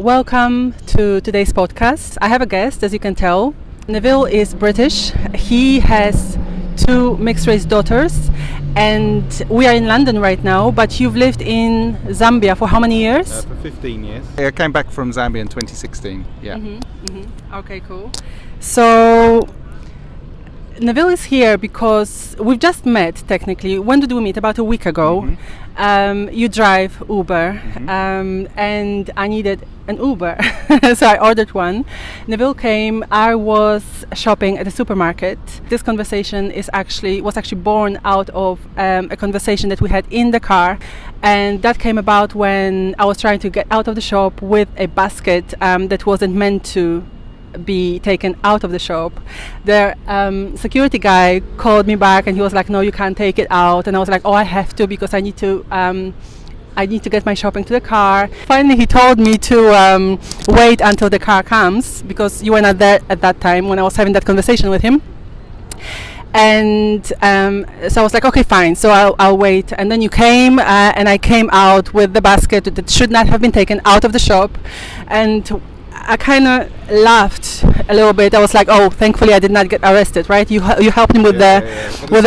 welcome to today's podcast. I have a guest, as you can tell. Neville is British. He has two mixed-race daughters, and we are in London right now, but you've lived in Zambia for how many years? For 15 years. I came back from Zambia in 2016, yeah. Okay, cool. So Neville is here because we've just met, technically. When did we meet? About a week ago. You drive Uber, and I needed an Uber, so I ordered one. Neville came. I was shopping at the supermarket. This conversation was actually born out of a conversation that we had in the car, and that came about when I was trying to get out of the shop with a basket that wasn't meant to be taken out of the shop. The security guy called me back and he was like, no, you can't take it out. And I was like, oh, I have to, because I need to get my shopping to the car. Finally he told me to wait until the car comes, because you were not there at that time when I was having that conversation with him. And so I was like, okay, fine, so I'll wait. And then you came, and I came out with the basket that should not have been taken out of the shop, and I kind of laughed a little bit. I was like, oh, thankfully I did not get arrested, right? You helped him with the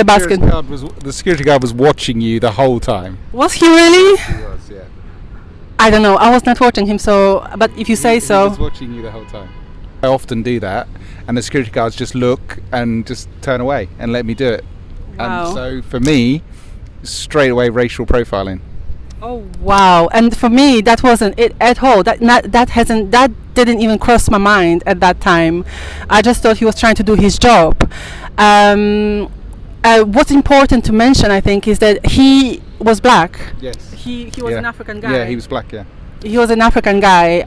basket. The security guard was watching you the whole time. Was he really? He was, yeah. I don't know. I was not watching him, but if you say so. He was watching you the whole time. I often do that, and the security guards just look and just turn away and let me do it. Wow. And so for me, straight away racial profiling. Oh wow! And for me, that wasn't it at all. That didn't even cross my mind at that time. I just thought he was trying to do his job. What's important to mention, I think, is that he was black. Yes. He was an African guy. Yeah, he was black. Yeah. He was an African guy.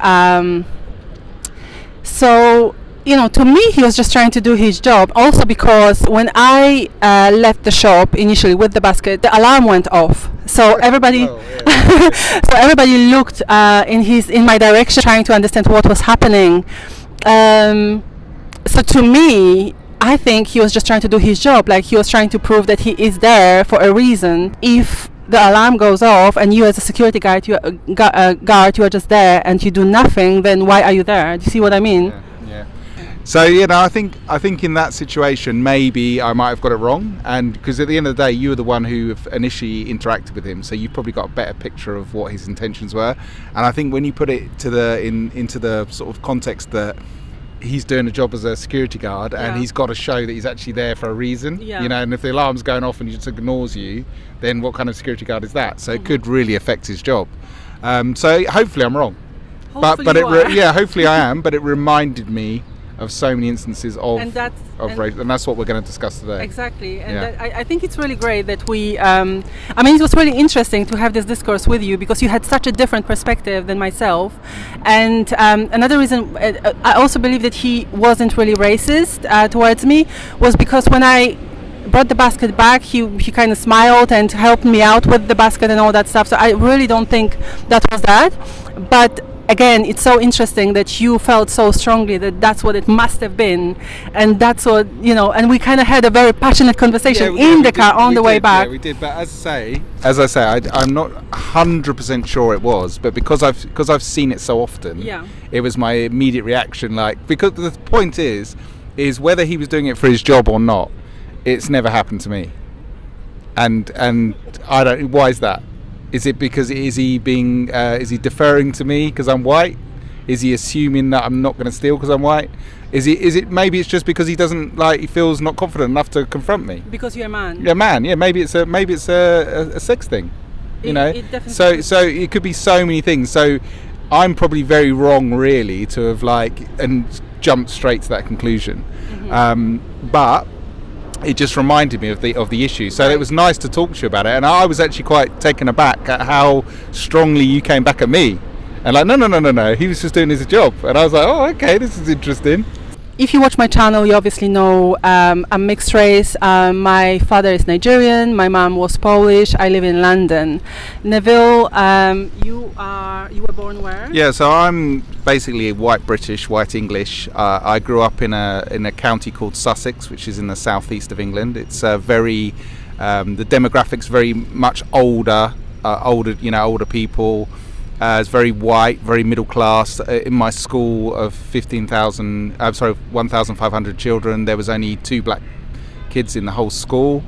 So, to me, he was just trying to do his job. Also because when I left the shop initially with the basket, the alarm went off. So everybody, looked in my direction, trying to understand what was happening. So to me, I think he was just trying to do his job. Like, he was trying to prove that he is there for a reason. If the alarm goes off and you as a security guard, you are just there and you do nothing, then why are you there? Do you see what I mean? Yeah. So I think in that situation maybe I might have got it wrong, and because at the end of the day you were the one who initially interacted with him, so you probably got a better picture of what his intentions were. And I think when you put it into the sort of context that he's doing a job as a security guard, and he's got to show that he's actually there for a reason, and if the alarm's going off and he just ignores you, then what kind of security guard is that? So it could really affect his job. So hopefully I'm wrong. Hopefully I am, but it reminded me of so many instances of race, and that's what we're going to discuss today. Exactly, and I think it's really great that we. It was really interesting to have this discourse with you, because you had such a different perspective than myself. And another reason I also believe that he wasn't really racist towards me was because when I brought the basket back, he kind of smiled and helped me out with the basket and all that stuff. So I really don't think that was that, but again, it's so interesting that you felt so strongly that that's what it must have been, and that's what, and we kind of had a very passionate conversation in the car on the way back. Yeah, we did, but as I say, I'm not 100% sure it was, but because I've seen it so often, it was my immediate reaction, because the point is whether he was doing it for his job or not, it's never happened to me. And I don't, why is that? Is it because is he deferring to me because I'm white? Is he assuming that I'm not going to steal because I'm white? Is it maybe it's just because he doesn't he feels not confident enough to confront me? Because you're a man. Yeah, man. Yeah, maybe it's a sex thing. It definitely so it could be so many things. So I'm probably very wrong really to have and jumped straight to that conclusion. But it just reminded me of the issue, so it was nice to talk to you about it, and I was actually quite taken aback at how strongly you came back at me, and no, he was just doing his job, and I was like, oh, okay, this is interesting. If you watch my channel, you obviously know I'm mixed race. My father is Nigerian, my mom was Polish. I live in London. Neville, you were born where? Yeah, so I'm basically white British, white English. I grew up in a county called Sussex, which is in the southeast of England. It's the demographics very much older people. It's very white, very middle class. In my school of 1,500 children, there was only 2 black kids in the whole school.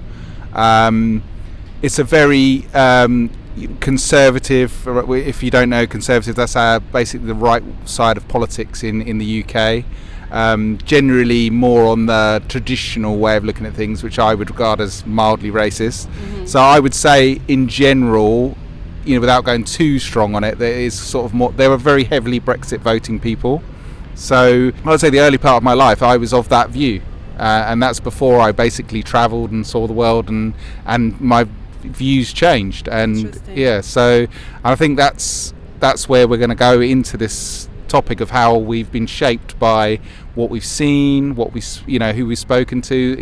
It's a very conservative. If you don't know conservative, that's basically the right side of politics in the UK. Generally more on the traditional way of looking at things, which I would regard as mildly racist. So I would say in general, without going too strong on it, there is sort of more. They were very heavily Brexit voting people. So I would say the early part of my life, I was of that view, and that's before I basically travelled and saw the world, and my views changed. And yeah, so I think that's where we're going to go into this topic of how we've been shaped by what we've seen, what we, who we've spoken to,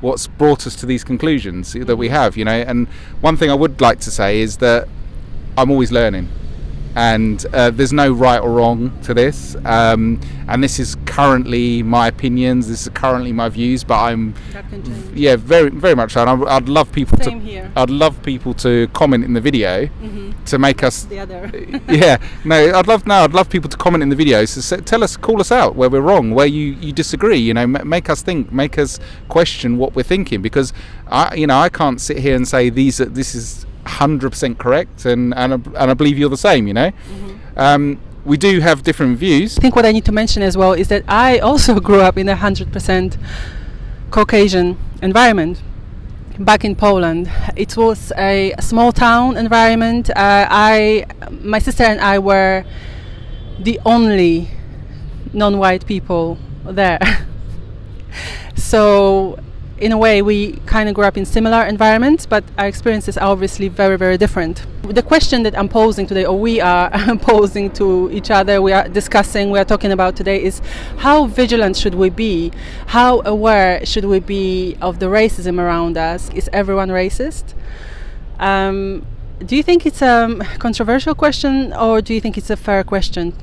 what's brought us to these conclusions that we have, and one thing I would like to say is that I'm always learning, and there's no right or wrong to this, and this is currently my opinions, this is currently my views, but I'm very very much so, and I'd love people I'd love people to comment in the video to make us the other I'd love people to comment in the video, so call us out where we're wrong, where you disagree, make us think, make us question what we're thinking, because I can't sit here and say this is 100% correct, and I believe you're the same. We do have different views. I think what I need to mention as well is that I also grew up in a 100% Caucasian environment back in Poland. It was a small town environment. My sister and I were the only non-white people there. So in a way we kind of grew up in similar environments, but our experiences are obviously very, very different. The question that I'm posing today, or we are posing to each other, we are talking about today, is how vigilant should we be? How aware should we be of the racism around us? Is everyone racist? Do you think it's a controversial question, or do you think it's a fair question?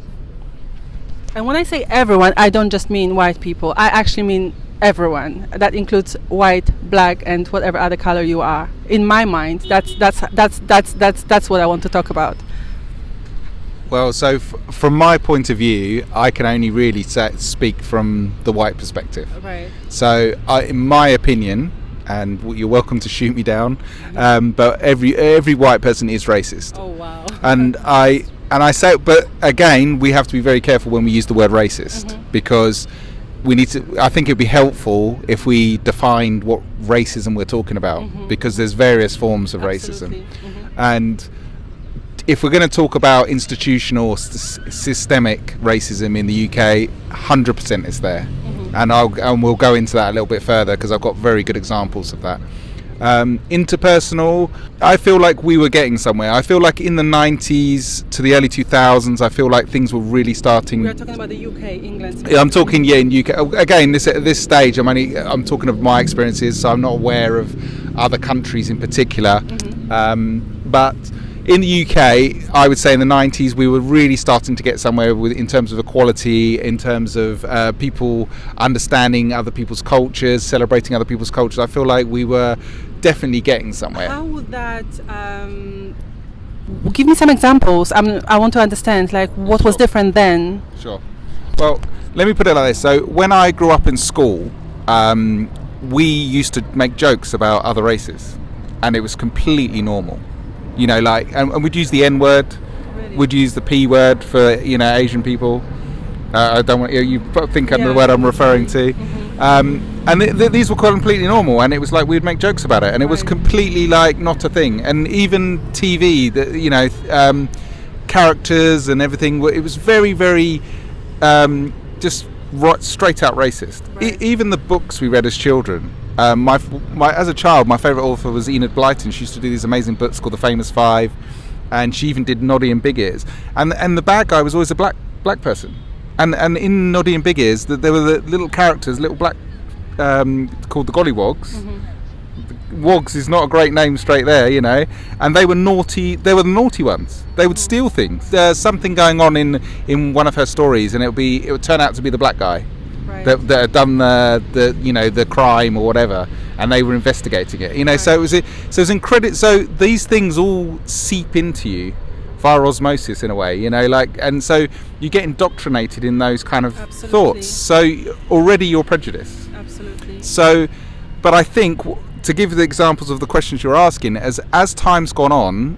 And when I say everyone, I don't just mean white people. I actually mean everyone. That includes white, black, and whatever other color you are. In my mind, that's what I want to talk about. Well, so from my point of view, I can only really speak from the white perspective. Right. So, in my opinion, and you're welcome to shoot me down, but every white person is racist. Oh wow. And I say, but again, we have to be very careful when we use the word racist, because we need to. I think it'd be helpful if we defined what racism we're talking about, because there's various forms of racism, and if we're going to talk about institutional or systemic racism in the UK, 100% is there, and we'll go into that a little bit further because I've got very good examples of that. Interpersonal, I feel like we were getting somewhere. I feel like in the 90s to the early 2000s, I feel like things were really starting. We are talking about the UK, England. Yeah, I'm talking in UK. Again, at this stage, I'm talking of my experiences, so I'm not aware of other countries in particular. But in the UK, I would say in the 90s, we were really starting to get somewhere in terms of equality, in terms of people understanding other people's cultures, celebrating other people's cultures. I feel like we were definitely getting somewhere. How would that... give me some examples. I want to understand, what was different then. Sure. Well, let me put it like this. So when I grew up in school, we used to make jokes about other races, and it was completely normal. And we'd use the N word, really? We'd use the P word for Asian people. I don't want you think under the word I'm referring to. And these were completely normal, and it was like we'd make jokes about it, and it was completely not a thing. And even TV, characters and everything, it was very, very just straight out racist. Right. Even the books we read as children. As a child, my favourite author was Enid Blyton. She used to do these amazing books called The Famous Five, and she even did Noddy and Big Ears. And the bad guy was always a black person. And in Noddy and Big Ears, there were the little characters, little black, called the Gollywogs. Wogs is not a great name straight there, and they were naughty. They were the naughty ones. They would steal things. There's something going on in one of her stories, and it would turn out to be the black guy. Right. That had done the crime or whatever, and they were investigating it. Right. So it was incredible. So these things all seep into you via osmosis in a way, and so you get indoctrinated in those kind of thoughts. So already you're prejudiced. Absolutely. So, but I think to give the examples of the questions you're asking, as time's gone on,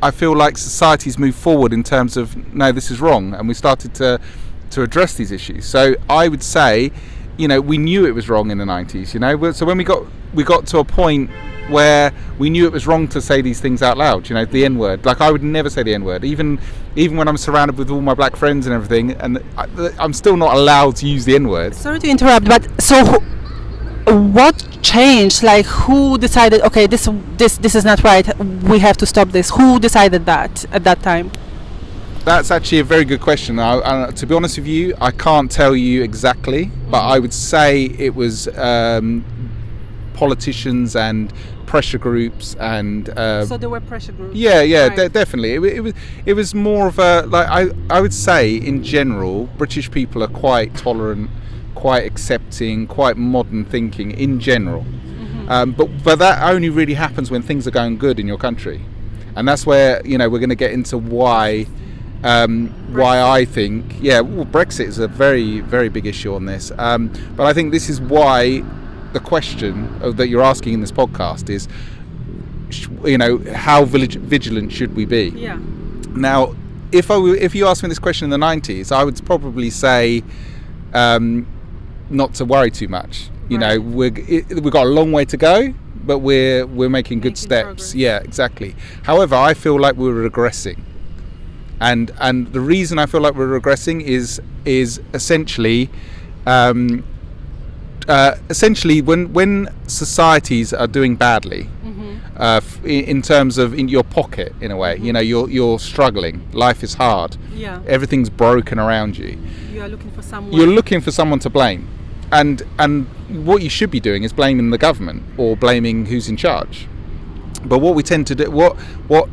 I feel like society's moved forward in terms of, no, this is wrong, and we started to address these issues. So I would say, we knew it was wrong in the 90s, so when we got to a point where we knew it was wrong to say these things out loud, the N-word. Like, I would never say the N-word, even when I'm surrounded with all my black friends and everything, and I'm still not allowed to use the N-word. Sorry to interrupt, but so what changed? Like, who decided, okay, this is not right, we have to stop this? Who decided that at that time? That's actually a very good question. To be honest with you, I can't tell you exactly, but I would say it was politicians and pressure groups and so there were pressure groups. Right. Definitely. It was more of a, like, I would say in general, British people are quite tolerant, quite accepting, quite modern thinking in general. But that only really happens when things are going good in your country, and that's where we're going to get into why I think Brexit is a very, very big issue on this, but I think this is why the question that you're asking in this podcast is, how vigilant should we be? Yeah. Now, if you asked me this question in the 90s, I would probably say not to worry too much. Right. We've got a long way to go, but we're making good steps. Progress. Yeah, exactly. However, I feel like we're regressing, and the reason I feel like we're regressing is essentially. Essentially, when societies are doing badly, in terms of in your pocket, in a way, you're struggling. Life is hard. Yeah. Everything's broken around you. You are looking for someone. You're looking for someone to blame, and what you should be doing is blaming the government or blaming who's in charge. But what we tend to do, what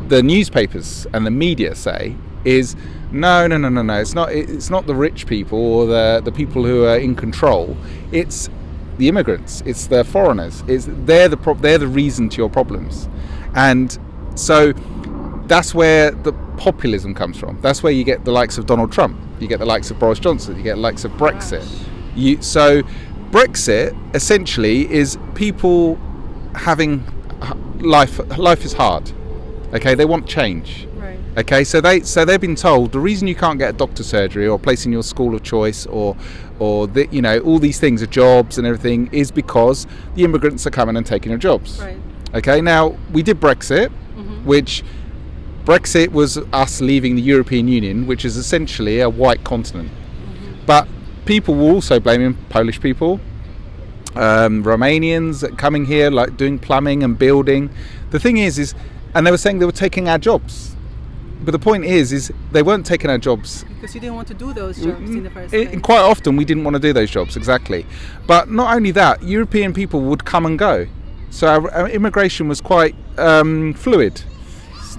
the newspapers and the media say is, no. It's not the rich people or the people who are in control. It's the immigrants. It's the foreigners. They're the reason to your problems, and so that's where the populism comes from. That's where you get the likes of Donald Trump. You get the likes of Boris Johnson. You get the likes of Brexit. So Brexit essentially is people having life. Life is hard. Okay, they want change. Right. Okay, so they've been told the reason you can't get a doctor's surgery or a place in your school of choice or all these things, are jobs and everything, is because the immigrants are coming and taking your jobs. Right. Okay, now we did Brexit, which Brexit was us leaving the European Union, which is essentially a white continent. But people were also blaming Polish people, Romanians coming here, like doing plumbing and building. The thing is, and they were saying they were taking our jobs. But the point is they weren't taking our jobs. Because you didn't want to do those jobs in the first place. Quite often we didn't want to do those jobs, exactly. But not only that, European people would come and go. So our immigration was quite fluid.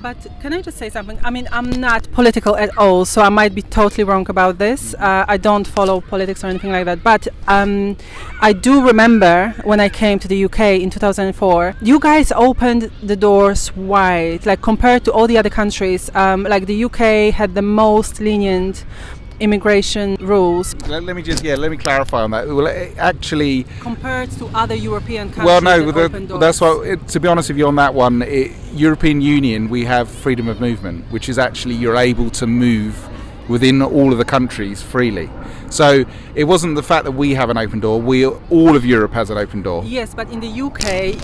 But can I just say something? I mean, I'm not political at all, so I might be totally wrong about this. I don't follow politics or anything like that. But I do remember when I came to the UK in 2004, you guys opened the doors wide, like compared to all the other countries. Like the UK had the most lenient immigration rules. Let me clarify on that. Well, actually, compared to other European countries, well, no, that's why. To be honest with you on that one, European Union, we have freedom of movement, which is actually you're able to move within all of the countries freely. So it wasn't the fact that we have an open door. All of Europe has an open door. Yes, but in the UK,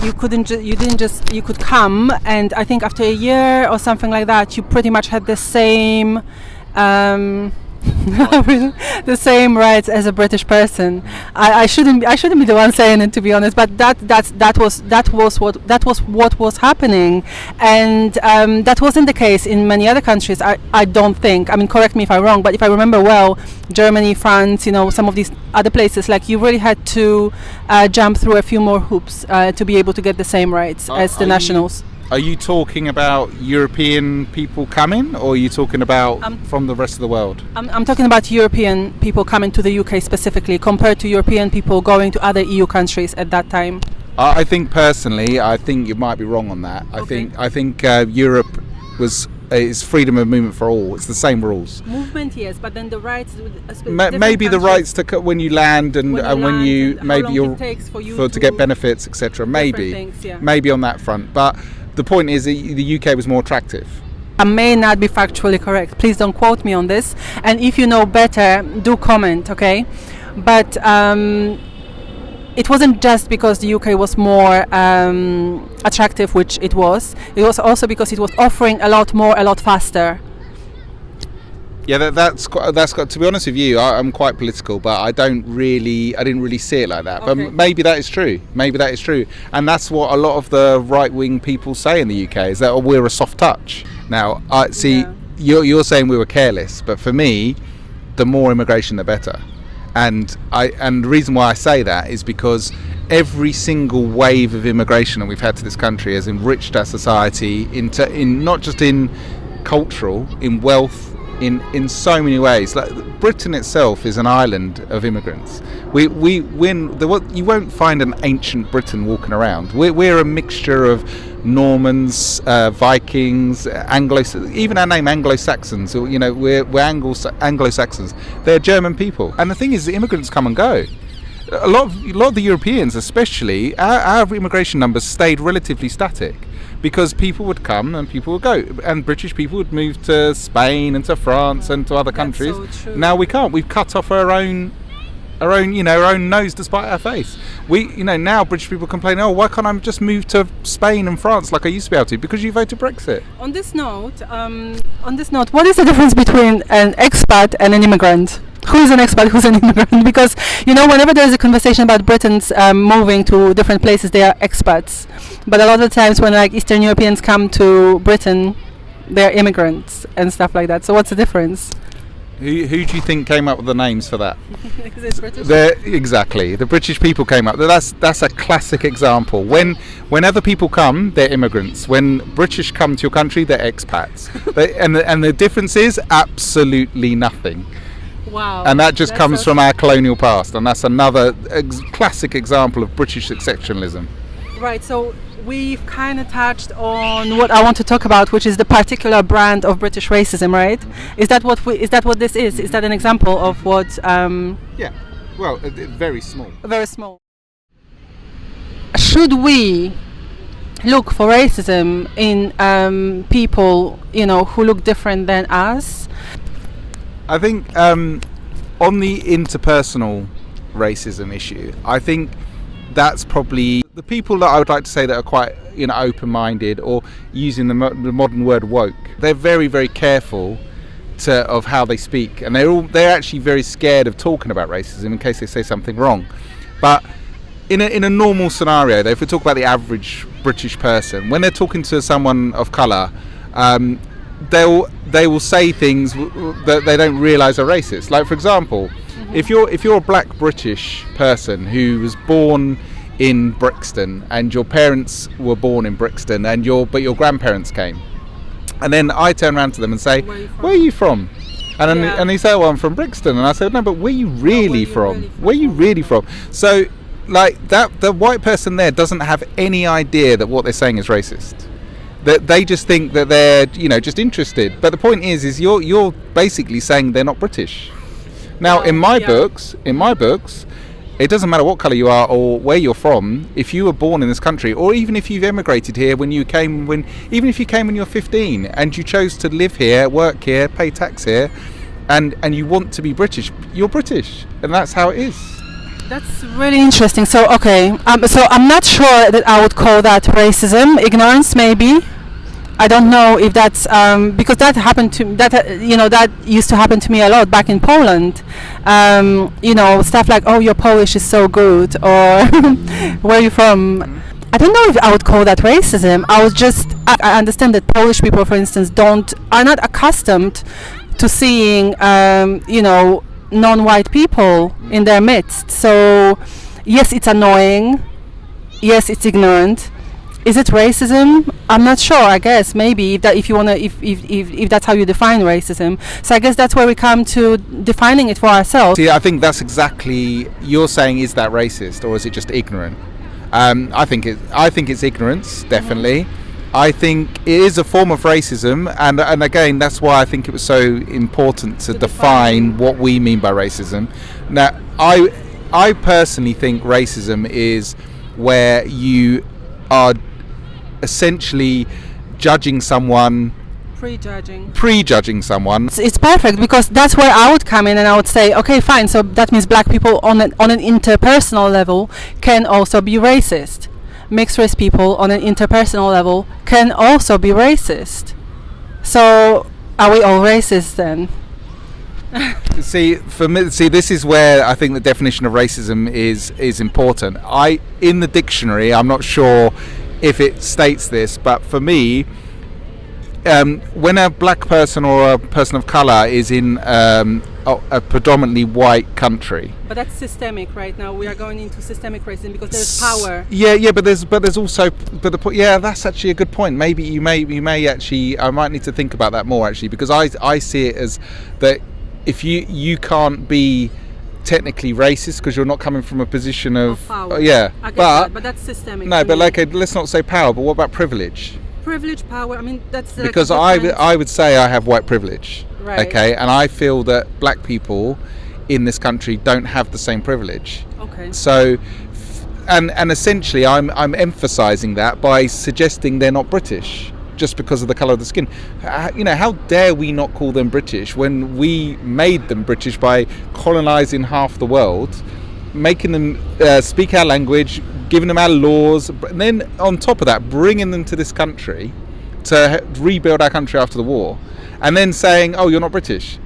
you could come, and I think after a year or something like that, you pretty much had the same. The same rights as a British person. I shouldn't be the one saying it, to be honest, but that was what was happening, and that wasn't the case in many other countries. I don't think. I mean, correct me if I'm wrong, but if I remember well, Germany, France, some of these other places, like you really had to jump through a few more hoops to be able to get the same rights as the nationals. Are you talking about European people coming, or are you talking about from the rest of the world? I'm talking about European people coming to the UK specifically, compared to European people going to other EU countries at that time. I think personally, you might be wrong on that. I think Europe was it's freedom of movement for all. It's the same rules. Movement, yes, but then the rights. Maybe the rights to when you land and when you maybe you're to get benefits, etc. Maybe things, yeah. Maybe on that front, but the point is the UK was more attractive. I may not be factually correct. Please don't quote me on this. And if you know better, do comment, okay? But it wasn't just because the UK was more attractive, which it was. It was also because it was offering a lot more, a lot faster. Yeah, that's got. To be honest with you, I'm quite political, but I didn't really see it like that. Okay. But maybe that is true. And that's what a lot of the right-wing people say in the UK is that we're a soft touch. Now, I see. Yeah. You're saying we were careless, but for me, the more immigration, the better. And the reason why I say that is because every single wave of immigration that we've had to this country has enriched our society in not just in cultural, in wealth. In so many ways, like Britain itself is an island of immigrants. You won't find an ancient Britain walking around. We're a mixture of Normans, Vikings, even our name Anglo-Saxons. You know, we're Anglo-Saxons. They're German people, and the thing is, the immigrants come and go. A lot of the Europeans, especially, our immigration numbers stayed relatively static. Because people would come and people would go, and British people would move to Spain and to France and to other countries. So now we can't. We've cut off our own nose to spite our face. Now British people complain, oh, why can't I just move to Spain and France like I used to be able to? Because you voted Brexit. On this note, what is the difference between an expat and an immigrant? Who is an expat, who's an immigrant? Because, whenever there is a conversation about Britons moving to different places, they are expats. But a lot of times when Eastern Europeans come to Britain, they're immigrants and stuff like that. So what's the difference? Who do you think came up with the names for that? Is it British? Exactly. The British people came up. That's a classic example. When other people come, they're immigrants. When British come to your country, they're expats. and the difference is absolutely nothing. Wow. And that just comes from our colonial past, and that's another classic example of British exceptionalism. Right, so we've kind of touched on what I want to talk about, which is the particular brand of British racism, right? Mm-hmm. Is that what this is? Mm-hmm. Is that an example of what? Yeah, well, very small. Very small. Should we look for racism in people, who look different than us? I think on the interpersonal racism issue, I think that's probably the people that I would like to say that are quite open-minded, or using the modern word woke. They're very, very careful of how they speak, and they're actually very scared of talking about racism in case they say something wrong. But in a normal scenario, though, if we talk about the average British person, when they're talking to someone of colour, they will say things that they don't realise are racist. Like, for example, if you're a black British person who was born in Brixton and your parents were born in Brixton but your grandparents came, and then I turn around to them and say, "Where are you from?" And they say, "Oh, I'm from Brixton," and I say, "No, but where are you really from? Where are you really from?" So, like that, the white person there doesn't have any idea that what they're saying is racist. That they just think that they're just interested. But the point is you're basically saying they're not British. Now, in my books, it doesn't matter what colour you are or where you're from. If you were born in this country, or even if you've emigrated here even if you came when you're 15 and you chose to live here, work here, pay tax here, and you want to be British, you're British, and that's how it is. That's really interesting. So, okay, so I'm not sure that I would call that racism. Ignorance, maybe. I don't know if that's because that happened to that used to happen to me a lot back in Poland. Stuff like, "Oh, your Polish is so good," or "Where are you from?" I don't know if I would call that racism. I understand that Polish people, for instance, are not accustomed to seeing non-white people in their midst. So yes, it's annoying. Yes, it's ignorant. Is it racism? I'm not sure. I guess maybe if that's how you define racism. So I guess that's where we come to defining it for ourselves. See, I think that's exactly, you're saying, is that racist or is it just ignorant? I think it's ignorance, definitely. I think it is a form of racism, and again, that's why I think it was so important to define what we mean by racism. Now, I personally think racism is where you are essentially judging someone, prejudging someone. It's perfect, because that's where I would come in and I would say, okay, fine, so that means black people on an interpersonal level can also be racist. Mixed race people on an interpersonal level can also be racist. So are we all racist then? See, for me, this is where I think the definition of racism is important. In the dictionary, I'm not sure if it states this, but for me, when a black person or a person of colour is in a predominantly white country. But that's systemic right now. We are going into systemic racism because there's power. Yeah, but there's also that's actually a good point. Maybe you may actually, I might need to think about that more actually, because I see it as that if you can't be technically racist because you're not coming from a position of power. But that's systemic. No, but let's not say power. But what about privilege? Privilege, power. I mean, that's because I would say I have white privilege. Right. Okay, and I feel that black people in this country don't have the same privilege. Okay. So, and essentially, I'm emphasising that by suggesting they're not British just because of the colour of the skin. How dare we not call them British when we made them British by colonising half the world, making them speak our language, giving them our laws, and then on top of that, bringing them to this country to rebuild our country after the war, and then saying, "Oh, you're not British."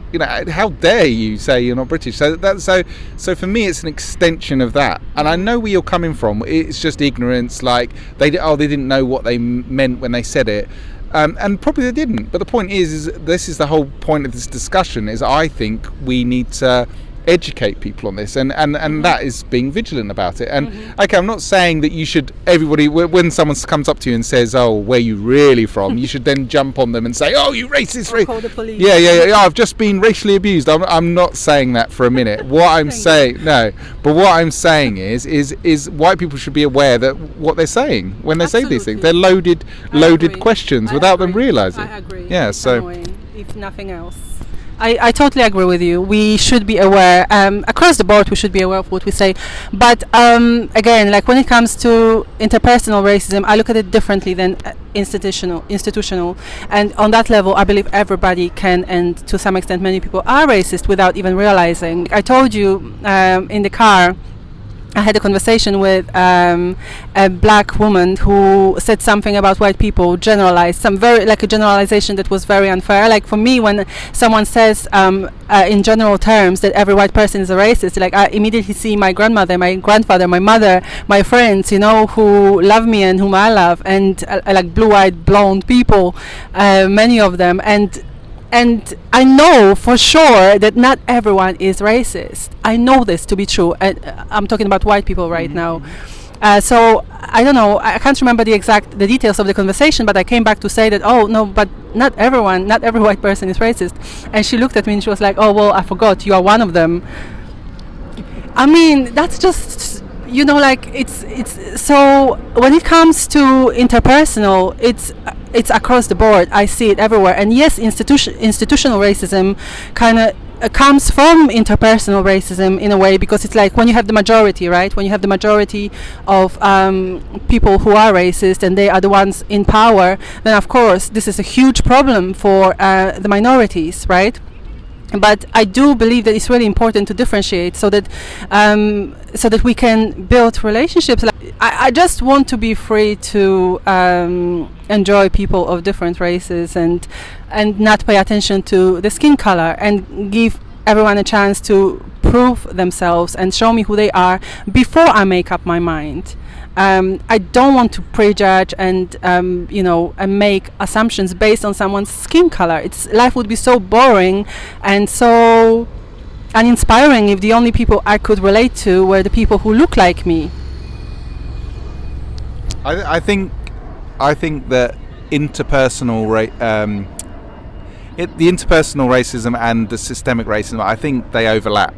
How dare you say you're not British? So for me, it's an extension of that, and I know where you're coming from. It's just ignorance, like they didn't know what they meant when they said it, and probably they didn't. But the point is this is the whole point of this discussion. Is I think we need to educate people on this, and that is being vigilant about it. And okay, I'm not saying that you should, everybody, when someone comes up to you and says, "Oh, where you really from?" you should then jump on them and say, "Oh, you racist!" Call the police. Yeah, I've just been racially abused. I'm not saying that for a minute. What I'm saying, no, but what I'm saying is white people should be aware that what they're saying when they say these things, they're loaded questions without them realising. I agree. Yeah, it's annoying, if nothing else. I totally agree with you. We should be aware, across the board we should be aware of what we say, but again, like when it comes to interpersonal racism, I look at it differently than institutional, and on that level I believe everybody can, and to some extent many people are racist without even realizing. I told you in the car I had a conversation with a black woman who said something about white people, generalized, a generalization that was very unfair. Like for me, when someone says in general terms that every white person is a racist, like I immediately see my grandmother, my grandfather, my mother, my friends, who love me and whom I love, and like blue-eyed, blonde people, many of them, and I know for sure that not everyone is racist. I know this to be true. And I'm talking about white people right now. So I don't know. I can't remember the details of the conversation, but I came back to say that, oh no, but not every white person is racist. And she looked at me and she was like, oh well, I forgot, you are one of them. I mean, that's just, like it's so when it comes to interpersonal, it's across the board. I see it everywhere. And yes, institutional racism kind of comes from interpersonal racism in a way, because it's like when you have the majority, right? When you have the majority of people who are racist and they are the ones in power, then of course this is a huge problem for the minorities, right? But I do believe that it's really important to differentiate so that we can build relationships. I just want to be free to enjoy people of different races and not pay attention to the skin color, and give everyone a chance to prove themselves and show me who they are before I make up my mind. I don't want to prejudge and make assumptions based on someone's skin color. Life would be so boring and so uninspiring if the only people I could relate to were the people who look like me. I think that interpersonal the interpersonal racism and the systemic racism, I think they overlap.